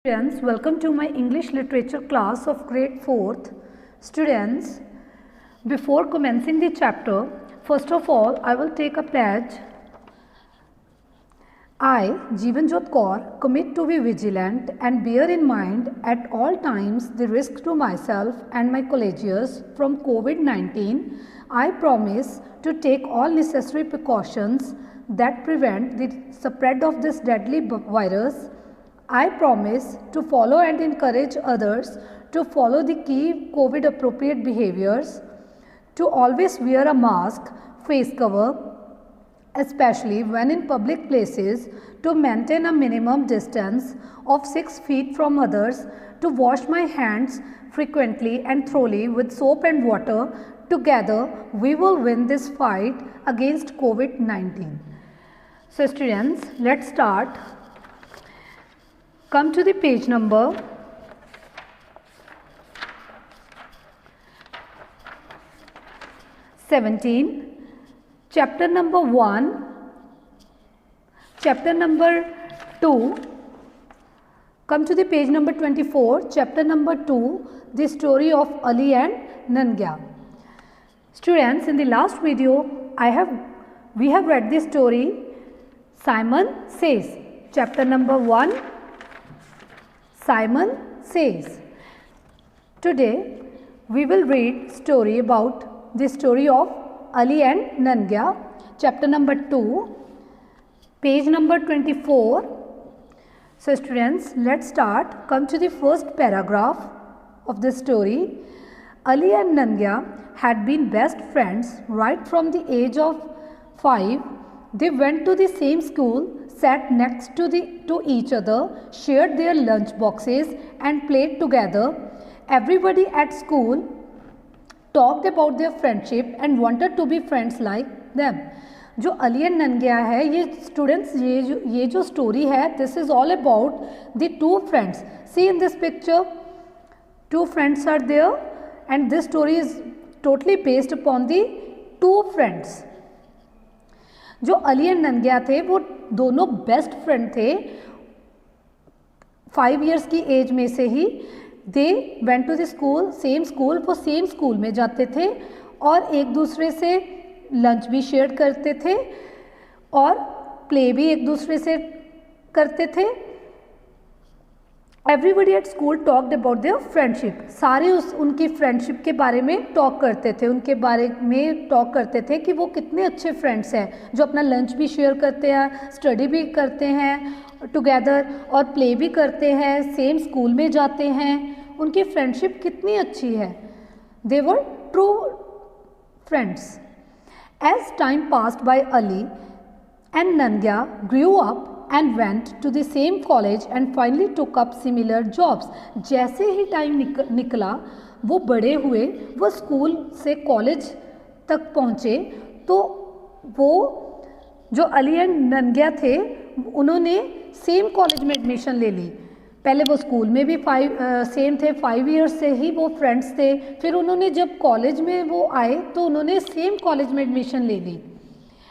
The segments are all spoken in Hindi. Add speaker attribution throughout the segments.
Speaker 1: Students, welcome to my English literature class of grade 4th. Students, before commencing the chapter, first of all, I will take a pledge. I, Jeevanjot Kaur, commit to be vigilant and bear in mind at all times the risk to myself and my colleagues from COVID-19. I promise to take all necessary precautions that prevent the spread of this deadly virus. I promise to follow and encourage others to follow the key COVID appropriate behaviors, to always wear a mask, face cover, especially when in public places, to maintain a minimum distance of 6 feet from others, to wash my hands frequently and thoroughly with soap and water. Together, we will win this fight against COVID-19. So students, let's start. Come to the page number 17, chapter number 1, chapter number 2. Come to the page number 24, chapter number 2, the story of Ali and Nangya. Students, in the last video, we have read the story Simon Says, chapter number 1. Simon Says. Today we will read story about the story of Ali and Nangya, chapter number 2, page number 24. So students, let's start. Come to the first paragraph of the story. Ali and Nangya had been best friends right from the age of 5. They went to the same school, sat next to each other, shared their lunch boxes and played together. Everybody at school talked about their friendship and wanted to be friends like them. जो अली एंड नंगिया है, ये स्टूडेंट्स ये जो स्टोरी है, this is all about the two friends. See in this picture, two friends are there and this story is totally based upon the two friends. जो अली एंड नंगिया थे वो दोनों बेस्ट फ्रेंड थे 5 इयर्स की एज में से ही. They went to the school, same school, वो सेम स्कूल में जाते थे और एक दूसरे से लंच भी शेयर करते थे और प्ले भी एक दूसरे से करते थे. Everybody at school talked about their friendship. सारे उनकी फ्रेंडशिप के बारे में टॉक करते थे, उनके बारे में टॉक करते थे कि वो कितने अच्छे फ्रेंड्स हैं जो अपना लंच भी शेयर करते हैं, स्टडी भी करते हैं टुगेदर और प्ले भी करते हैं, सेम स्कूल में जाते हैं. उनकी फ्रेंडशिप कितनी अच्छी है. They were true friends. As time passed by Ali and Nangia grew up and went to the same college and finally took up similar jobs. जैसे ही टाइम निकला, वो बड़े हुए, वो स्कूल से कॉलेज तक पहुँचे, तो वो जो अली एंड नंगिया थे उन्होंने सेम कॉलेज में एडमिशन ले ली. पहले वो स्कूल में भी सेम थे, 5 इयर्स से ही वो फ्रेंड्स थे. फिर उन्होंने जब कॉलेज में वो आए तो उन्होंने सेम कॉलेज में एडमिशन ले ली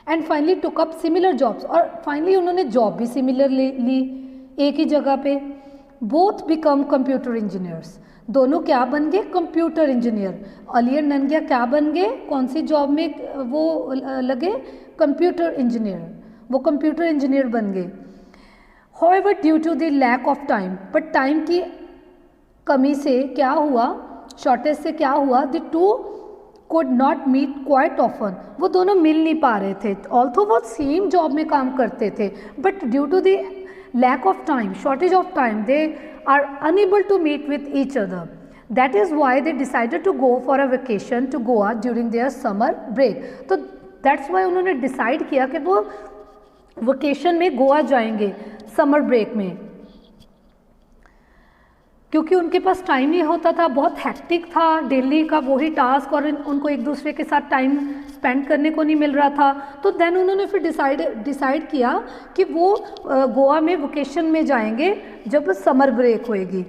Speaker 1: and finally took up similar jobs. और फाइनली उन्होंने जॉब भी सिमिलर ली एक ही जगह पे. Both become computer engineers. दोनों क्या बन गए? Computer engineer. Ali and Nangia क्या बन गए? कौन सी जॉब में वो लगे? Computer engineer. वो कंप्यूटर इंजीनियर बन गए. However due to the lack of time, but time की कमी से क्या हुआ, शॉर्टेज से क्या हुआ, the two could not meet quite often. वो दोनों मिल नहीं पा रहे थे. ऑल्थो वो सेम जॉब में काम करते थे, but due to the lack of time, shortage of time, they are unable to meet with each other. That is why they decided to go for a vacation to Goa during their summer break. तो दैट्स वाई उन्होंने डिसाइड किया कि वो वेकेशन में गोवा जाएंगे समर ब्रेक में, क्योंकि उनके पास टाइम नहीं होता था, बहुत हैक्टिक था डेली का वही टास्क और उनको एक दूसरे के साथ टाइम स्पेंड करने को नहीं मिल रहा था. तो देन उन्होंने फिर डिसाइड किया कि वो गोवा में वेकेशन में जाएंगे जब समर ब्रेक होएगी.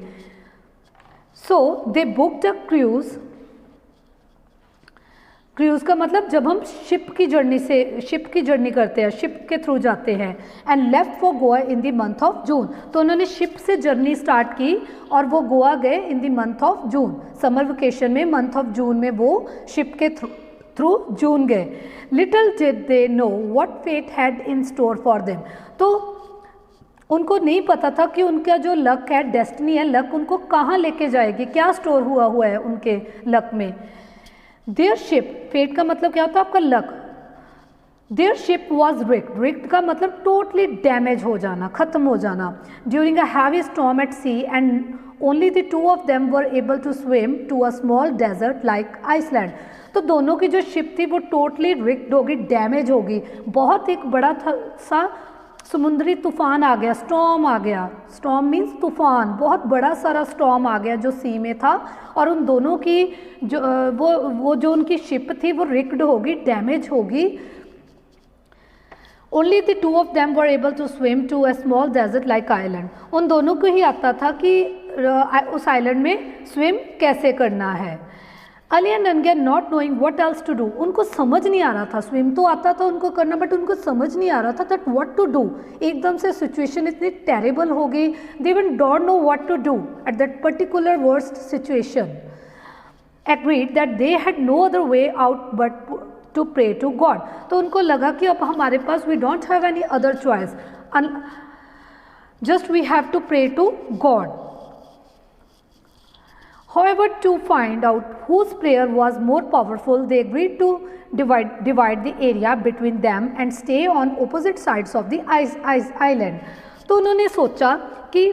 Speaker 1: सो दे बुक्ड अ क्रूज क्रूज का मतलब जब हम शिप की जर्नी करते हैं, शिप के थ्रू जाते हैं। And left for Goa in the month of जून, तो उन्होंने शिप से जर्नी स्टार्ट की और वो गोवा गए in the month of June, summer vacation में मंथ ऑफ जून में वो शिप के थ्रू जून गए। Little did they know what fate had in store for them, तो उनको नहीं पता था कि उनका जो लक है, डेस्टिनी है, लक उनको कहाँ लेके जाएगी, क्या स्टोर हुआ है उनके लक में। देयर शिप, फेट का मतलब क्या होता है आपका luck. Their ship was wrecked, wrecked का मतलब टोटली डैमेज हो जाना, खत्म हो जाना। During a heavy storm at sea and only the two of them were able to swim to a small desert like island, तो दोनों की जो शिप थी वो टोटली रिक्ड होगी, डैमेज होगी। बहुत एक बड़ा सा समुद्री तूफान आ गया, स्टॉर्म आ गया, स्टॉर्म मीन्स तूफान, बहुत बड़ा सारा स्टॉर्म आ गया जो सी में था, और उन दोनों की जो वो जो उनकी शिप थी वो रिक्ड होगी, डैमेज होगी। Only the two of them were able to swim to a small desert like island, उन दोनों को ही आता था कि उस आइलैंड में स्विम कैसे करना है। Ali and Nangia not knowing what else to do, उनको समझ नहीं आ रहा था, स्विम तो आता था उनको करना बट उनको समझ नहीं आ रहा था दैट व्हाट टू डू। एकदम से सिचुएशन इतनी टेरेबल हो गई, they even don't know what to do at that particular worst situation. Agreed that they had no other way out but to pray to God, तो उनको लगा कि अब हमारे पास we don't have any other choice, just we have to pray to God. However, to find out whose prayer was more powerful, they agreed to divide the area between them and stay on opposite sides of the island. तो उन्होंने सोचा कि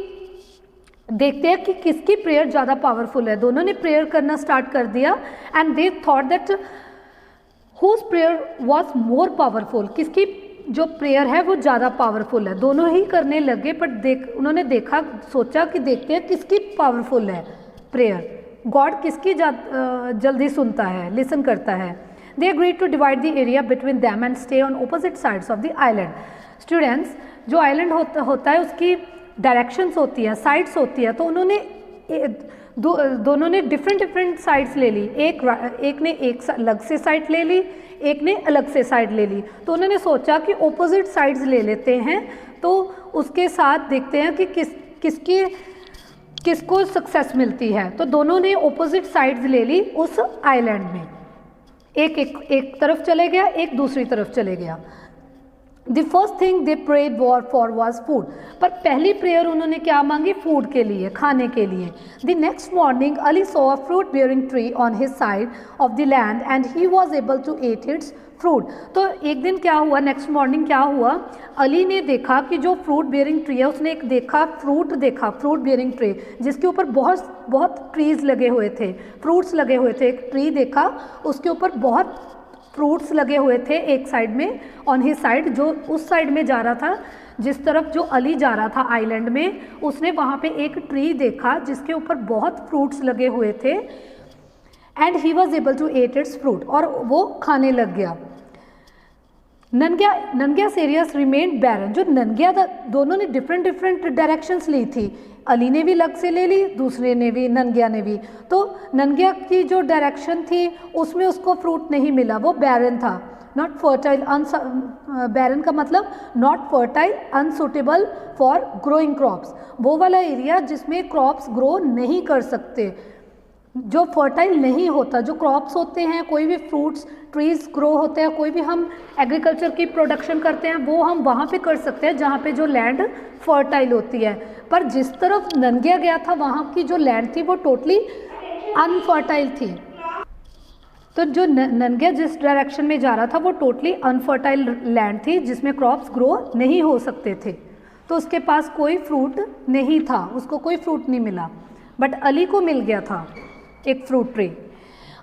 Speaker 1: देखते हैं कि किसकी प्रेयर ज़्यादा पावरफुल है। दोनों ने प्रेयर करना स्टार्ट कर दिया and they thought that whose prayer was more powerful, किसकी जो प्रेयर है वो ज़्यादा पावरफुल है। दोनों ही करने लगे बट उन्होंने देखा, सोचा कि देखते हैं किसकी पावरफुल है प्रेयर, गॉड किसकी जल्दी सुनता है, लिसन करता है। They agreed to divide the area between them and stay on opposite sides of the island. Students, जो आइलैंड होता है उसकी डायरेक्शंस होती है, साइड्स होती है, तो उन्होंने दोनों ने डिफरेंट साइड्स ले ली, एक ने एक अलग से साइड ले ली, एक ने अलग से साइड ले ली। तो उन्होंने सोचा कि ऑपोजिट साइड्स ले लेते हैं, तो उसके साथ देखते हैं कि किसको सक्सेस मिलती है। तो दोनों ने ऑपोजिट साइड्स ले ली उस आइलैंड में, एक तरफ चले गया, एक दूसरी तरफ चले गया। The first thing they prayed for was food, पर पहली प्रेयर उन्होंने क्या मांगी, फूड के लिए, खाने के लिए। The next morning Ali saw a fruit bearing tree on his side of the land and he was able to eat its fruit. तो एक दिन क्या हुआ, नेक्स्ट मॉर्निंग क्या हुआ, अली ने देखा कि जो फ्रूट बियरिंग ट्री है, उसने एक फ्रूट बियरिंग ट्री जिसके ऊपर बहुत ट्रीज लगे हुए थे, फ्रूट्स लगे हुए थे। एक ट्री देखा, उसके ऊपर बहुत फ्रूट्स लगे हुए थे एक साइड में, ऑन हिज साइड, जो उस साइड में जा रहा था, जिस तरफ जो अली जा रहा था आइलैंड में, उसने वहाँ पे एक ट्री देखा जिसके ऊपर बहुत फ्रूट्स लगे हुए थे। And he was able to eat its fruit, और वो खाने लग गया। नंगिया एरियाज रिमेन बैरन, जो नंगिया दोनों ने डिफरेंट डायरेक्शंस ली थी, अली ने भी अलग से ले ली, दूसरे ने भी, नंगिया ने भी। तो नंगिया की जो डायरेक्शन थी उसमें उसको फ्रूट नहीं मिला, वो बैरन था, नॉट फर्टाइल, बैरन का मतलब not fertile, unsuitable for growing crops, वो वाला एरिया जिसमें क्रॉप्स ग्रो नहीं कर सकते, जो फर्टाइल नहीं होता। जो क्रॉप्स होते हैं, कोई भी फ्रूट्स ट्रीज ग्रो होते हैं, कोई भी हम एग्रीकल्चर की प्रोडक्शन करते हैं, वो हम वहाँ पे कर सकते हैं जहाँ पे जो लैंड फर्टाइल होती है। पर जिस तरफ नंगिया गया था वहाँ की जो लैंड थी वो टोटली अनफर्टाइल थी। तो जो नंगिया जिस डायरेक्शन में जा रहा था वो टोटली अनफर्टाइल लैंड थी जिसमें क्रॉप्स ग्रो नहीं हो सकते थे। तो उसके पास कोई फ्रूट नहीं था, उसको कोई फ्रूट नहीं मिला। बट अली को मिल गया था एक fruit tree.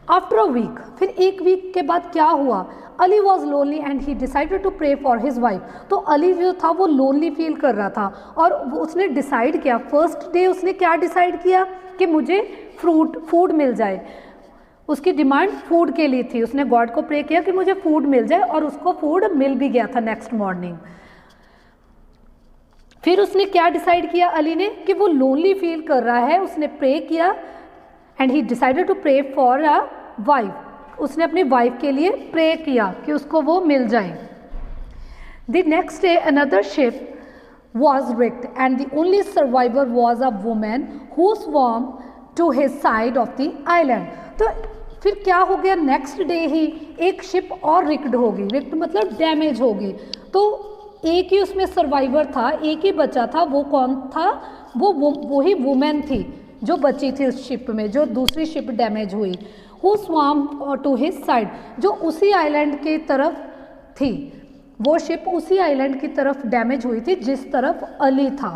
Speaker 1: After a week, फिर एक वीक के बाद क्या हुआ, Ali was lonely and he decided to pray for his wife. तो अली जो था वो लोनली फील कर रहा था और उसने डिसाइड किया, फर्स्ट डे उसने क्या डिसाइड किया कि मुझे फूड मिल जाए। उसकी डिमांड फूड के लिए थी, उसने गॉड को प्रे किया कि मुझे फूड मिल जाए और उसको फूड मिल भी गया था नेक्स्ट मॉर्निंग। फिर उसने क्या डिसाइड किया अली ने कि वो लोनली फील कर रहा है, उसने प्रे किया and he decided to pray for a wife, उसने अपनी वाइफ के लिए प्रे किया कि उसको वो मिल जाए। The next day another ship was wrecked and the only survivor was a woman who swam to his side of the island। तो फिर क्या हो गया, नेक्स्ट डे ही एक शिप और रिक्ड होगी, रिक्ड मतलब डैमेज होगी, तो एक ही उसमें सर्वाइवर था, एक ही बचा था। वो कौन था? वही वुमेन थी जो बची थी उस शिप में, जो दूसरी शिप डैमेज हुई। हु स्वाम टू हिज साइड, जो उसी आइलैंड की तरफ थी, वो शिप उसी आइलैंड की तरफ डैमेज हुई थी जिस तरफ अली था।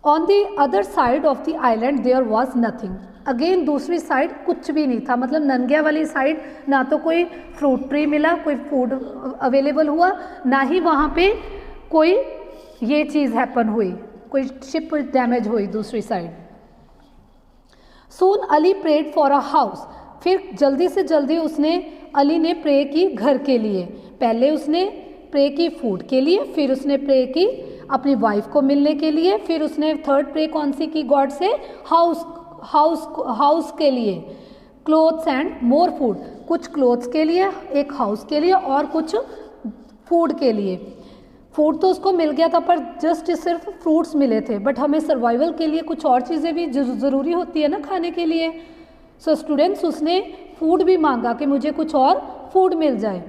Speaker 1: On the other side of the island there was nothing. Again दूसरी साइड कुछ भी नहीं था, मतलब नंगिया वाली साइड ना तो कोई फ्रूट ट्री मिला, कोई फूड अवेलेबल हुआ, ना ही वहाँ पे कोई ये चीज़ हैपन हुई, कोई शिप डैमेज हुई दूसरी side. Soon Ali prayed for a house, फिर जल्दी से जल्दी अली ने प्रे की घर के लिए। पहले उसने प्रे की फूड के लिए, फिर उसने प्रे की अपनी वाइफ को मिलने के लिए, फिर उसने थर्ड प्रे कौन सी की? गॉड से हाउस के लिए। क्लोथ्स एंड मोर फूड, कुछ क्लोथ्स के लिए, एक हाउस के लिए और कुछ फूड के लिए। फूड तो उसको मिल गया था पर जस्ट सिर्फ फ्रूट्स मिले थे, बट हमें सर्वाइवल के लिए कुछ और चीज़ें भी ज़रूरी होती है ना खाने के लिए। सो स्टूडेंट्स, उसने फूड भी मांगा कि मुझे कुछ और फूड मिल जाए।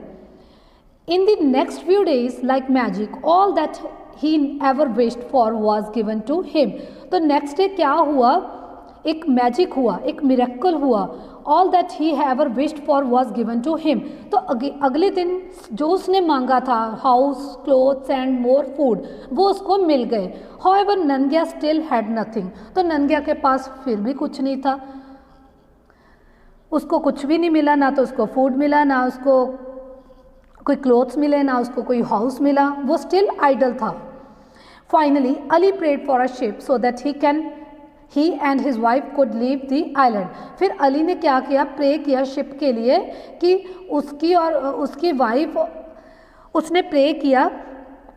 Speaker 1: In the next few days, like magic, all that he ever wished for was given to him। तो नेक्स्ट डे क्या हुआ? एक मैजिक हुआ, एक मिरेकल हुआ। All that he ever wished for was given to him। तो अगले दिन जो उसने मांगा था, house, clothes and more food, वो उसको मिल गए। However, Nangia still had nothing। तो नंगिया के पास फिर भी कुछ नहीं था, उसको कुछ भी नहीं मिला, ना तो उसको फूड मिला, ना उसको कोई क्लोथ्स मिले, ना उसको कोई हाउस मिला, वो स्टिल आइडल था। Finally Ali prayed for a ship so that he and his wife could leave the island. फिर अली ने क्या किया? प्रे किया शिप के लिए कि उसकी और उसकी वाइफ, उसने प्रे किया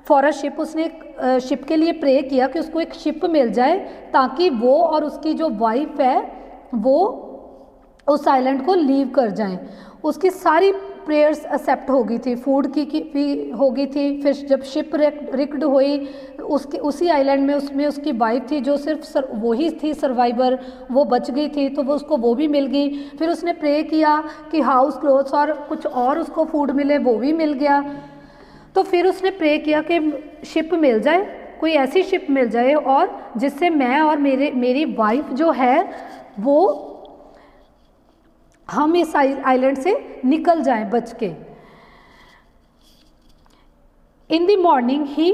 Speaker 1: फॉर अ शिप, उसने शिप के लिए प्रे किया कि उसको एक शिप मिल जाए ताकि वो और उसकी जो वाइफ है वो उस आइलैंड को लीव कर जाएं। उसकी सारी प्रेयर्स एक्सेप्ट हो गई थी, फूड की भी हो गई थी। फिर जब शिप रिक्ड हुई उसी आइलैंड में, उसमें उसकी वाइफ थी जो सिर्फ वही थी सर्वाइवर, वो बच गई थी, तो उसको वो भी मिल गई। फिर उसने प्रे किया कि हाउस, क्लोथ्स और कुछ और उसको फूड मिले, वो भी मिल गया। तो फिर उसने प्रे किया कि शिप मिल जाए, कोई ऐसी शिप मिल जाए और जिससे मैं और मेरी वाइफ जो है वो हम इस आइलैंड से निकल जाएं बच के। In the morning he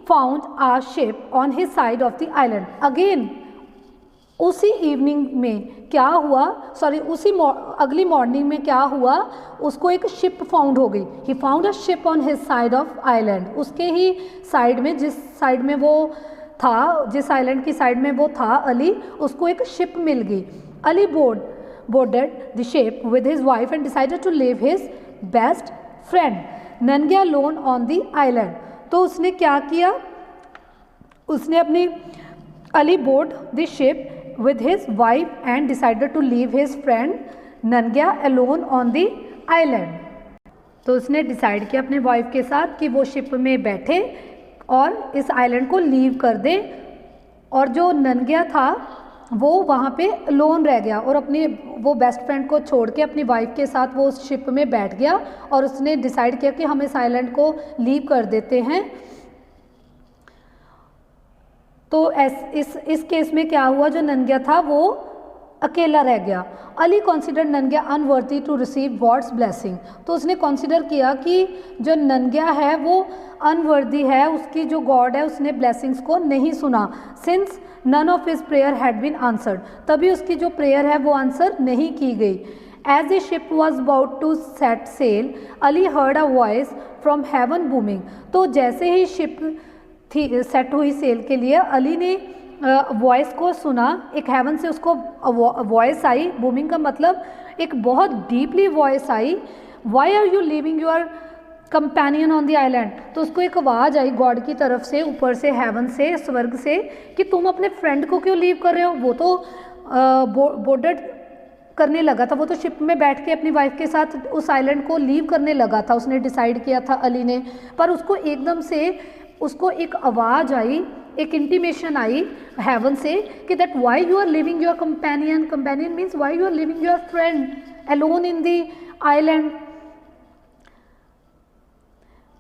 Speaker 1: found a ship on his side of the island. Again उसी इवनिंग में क्या हुआ, अगली मॉर्निंग में क्या हुआ, उसको एक शिप फाउंड हो गई। He found a ship on his side of island. उसके ही साइड में, जिस साइड में वो था, जिस आइलैंड की साइड में वो था अली, उसको एक शिप मिल गई। Ali boarded the ship with his wife and decided to leave his best friend Nangia alone on the island। तो उसने क्या किया? उसने अपनी Ali board the ship with his wife and decided to leave his friend Nangia alone on the island। तो उसने डिसाइड किया अपने वाइफ के साथ कि वो शिप में बैठे और इस आइलैंड को लीव कर दे, और जो नंगिया था वो वहाँ पे लोन रह गया और अपनी वो बेस्ट फ्रेंड को छोड़ के अपनी वाइफ के साथ वो उस शिप में बैठ गया और उसने डिसाइड किया कि हम इस आइलैंड को लीव कर देते हैं। तो इस केस में क्या हुआ, जो नंगिया था वो अकेला रह गया। Ali consider Nangia unworthy to receive God's blessing. तो उसने कॉन्सिडर किया कि जो नंगिया है वो अनवर्दी है, उसकी जो गॉड है उसने ब्लेसिंग्स को नहीं सुना। Since none of his prayer had been answered, तभी उसकी जो प्रेयर है वो आंसर नहीं की गई। As a ship was about to set sail Ali heard a voice from heaven booming. तो जैसे ही शिप थी सेट हुई सेल के लिए, अली ने वॉइस को सुना, एक हेवन से उसको वॉइस आई। बूमिंग का मतलब एक बहुत डीपली वॉइस आई। Why are you leaving your companion on the island. तो उसको एक आवाज़ आई गॉड की तरफ से, ऊपर से, हेवन से, स्वर्ग से, कि तुम अपने फ्रेंड को क्यों लीव कर रहे हो, वो तो बोर्डेड करने लगा था, वो तो शिप में बैठ के अपनी वाइफ के साथ उस आइलैंड को लीव करने लगा था, उसने डिसाइड किया था अली ने। पर उसको एकदम से उसको एक आवाज़ आई, एक इंटीमेशन आई हेवन से कि that why you are leaving your companion, companion means why you are leaving your friend alone in the island,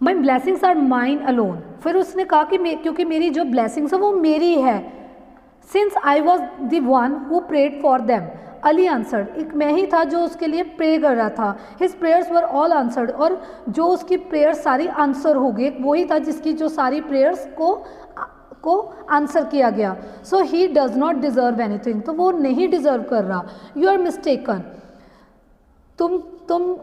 Speaker 1: my blessings are mine alone. फिर उसने कहा कि क्योंकि मेरी जो ब्लेसिंग्स है वो मेरी है, since I was the one who prayed for them, Ali answered, एक मैं ही था जो उसके लिए प्रे कर रहा था, his prayers were all answered, और जो उसकी प्रेयर्स सारी आंसर हो गई, वही था जिसकी जो सारी प्रेयर्स को आंसर किया गया। So he does not deserve anything, तो वो नहीं डिजर्व कर रहा। यू आर मिस्टेकन, तुम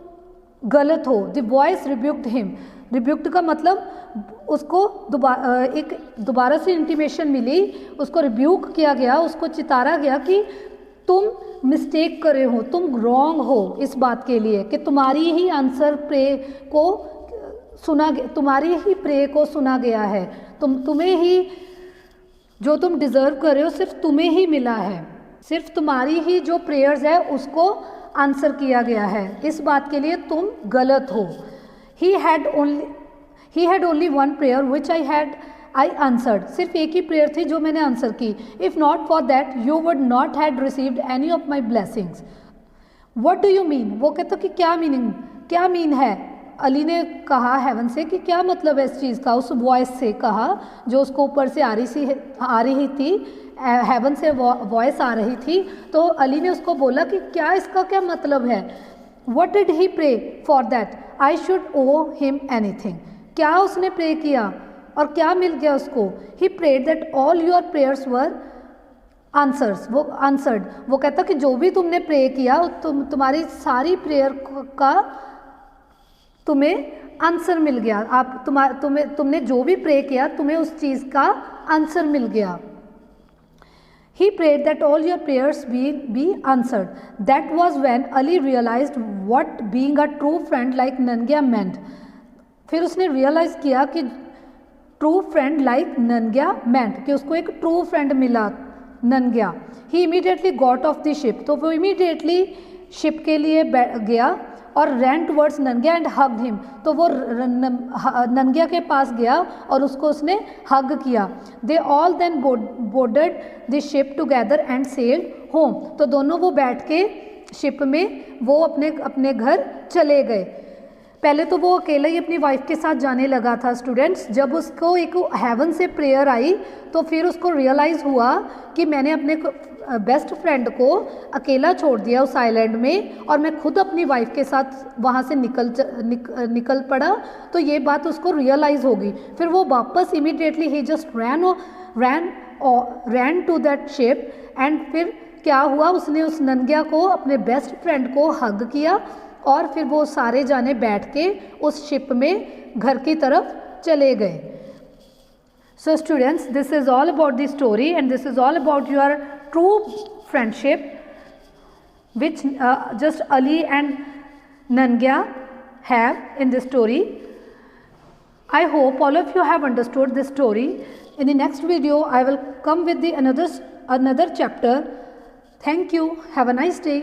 Speaker 1: गलत हो। The voice rebuked him, rebuked का मतलब उसको दोबारा से इंटीमेशन मिली, उसको रिब्यूक किया गया, उसको चितारा गया कि तुम मिस्टेक करे हो, तुम रॉन्ग हो इस बात के लिए कि तुम्हारी ही आंसर प्रे को सुना, तुम्हारी ही प्रे को सुना गया है, तुम्हें ही जो तुम डिज़र्व कर रहे हो सिर्फ तुम्हें ही मिला है, सिर्फ तुम्हारी ही जो प्रेयर्स है उसको आंसर किया गया है, इस बात के लिए तुम गलत हो। He had only one prayer which I answered, सिर्फ एक ही प्रेयर थी जो मैंने आंसर की। If not for that you would not had received any of my blessings. What do you mean, वो कहता कि क्या मीन है। अली ने कहा हेवन से कि क्या मतलब है इस चीज़ का, उस वॉइस से कहा जो उसको ऊपर से आ रही थी, हेवन से वॉइस आ रही थी, तो अली ने उसको बोला कि क्या इसका क्या मतलब है। What did he pray for that I should owe him anything, क्या उसने प्रे किया और क्या मिल गया उसको। He prayed that all your prayers were answers, वो आंसर्ड, वो कहता कि जो भी तुमने प्रे किया तुम्हारी सारी प्रेयर का तुम्हें आंसर मिल गया, तुमने जो भी प्रे किया तुम्हें उस चीज़ का आंसर मिल गया। He prayed that all your prayers be answered. That was when Ali realized what being a true friend like Nangya meant. फिर उसने रियलाइज़ किया कि ट्रू फ्रेंड लाइक ननग्या meant, कि उसको एक ट्रू फ्रेंड मिला ननग्या। He immediately got off the ship, तो वो इमीडिएटली शिप के लिए गया और ran towards Nangia and hugged him, तो वो ननग्या के पास गया और उसको उसने हग किया। They all then boarded the ship together and sailed home, तो दोनों वो बैठ के शिप में वो अपने घर चले गए। पहले तो वो अकेला ही अपनी वाइफ के साथ जाने लगा था स्टूडेंट्स, जब उसको एक हेवन से प्रेयर आई तो फिर उसको रियलाइज़ हुआ कि मैंने अपने बेस्ट फ्रेंड को अकेला छोड़ दिया उस आइलैंड में और मैं खुद अपनी वाइफ के साथ वहाँ से निकल पड़ा, तो ये बात उसको रियलाइज़ होगी। फिर वो वापस इमीडिएटली ही just ran to that ship and फिर क्या हुआ, उसने उस ननग्या को, अपने बेस्ट फ्रेंड को हग किया और फिर वो सारे जाने बैठ के उस शिप में घर की तरफ चले गए। So students, this is all about the story and this is all about your true friendship which just Ali and Nangya have in this story. I hope all of you have understood this story. In the next video, I will come with the another chapter. Thank you. Have a nice day.